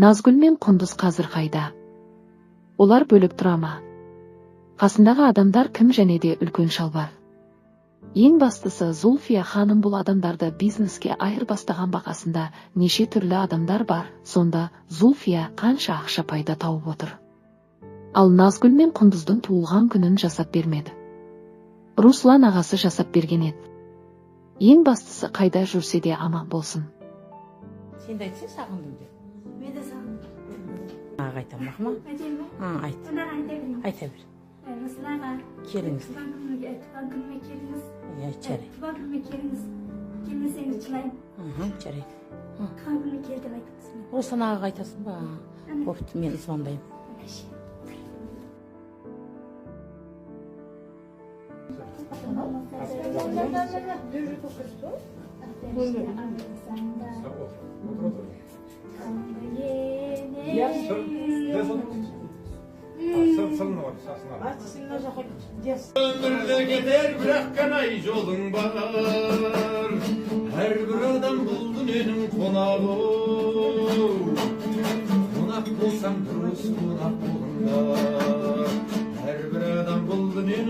Назгүл мен Құндыз қазір қайда? Олар бөлек тұра ма? Қасындағы адамдар кім және де үлкен шалбар? Ең бастысы, Зульфия ханым бұл адамдарды бизнеске айырбастаған бақасында неше түрлі адамдар бар, сонда Зульфия қанша ақша пайда тауып отыр. Ал Назгүл мен Құндыздың туылған күнін жасап бермеді. Руслан ағасы жасап берген еді. Ең бастысы, қайда жүрсе де аман болсын. Сен де айтсың, сағындым деп. Мен де сағындым. Аға айтам, мақма? Айтайын ба? Айт. Айта бер. Руслан аға. Келіңіз. Туған күніме келіңіз. Жарай. Туған күніме келіңіз. Келмесеңіз жылаймын. Жарай. Туған күніме кел деп айтыңыз мен. Руслан ағаға айтасың ба? Бопты, мен звондаймын. Ömürde gider bırakkan ay yolun var. Her bir adam buldu benim konağı. Konak bulsam duruz konak bulunda. Her bir adam buldu benim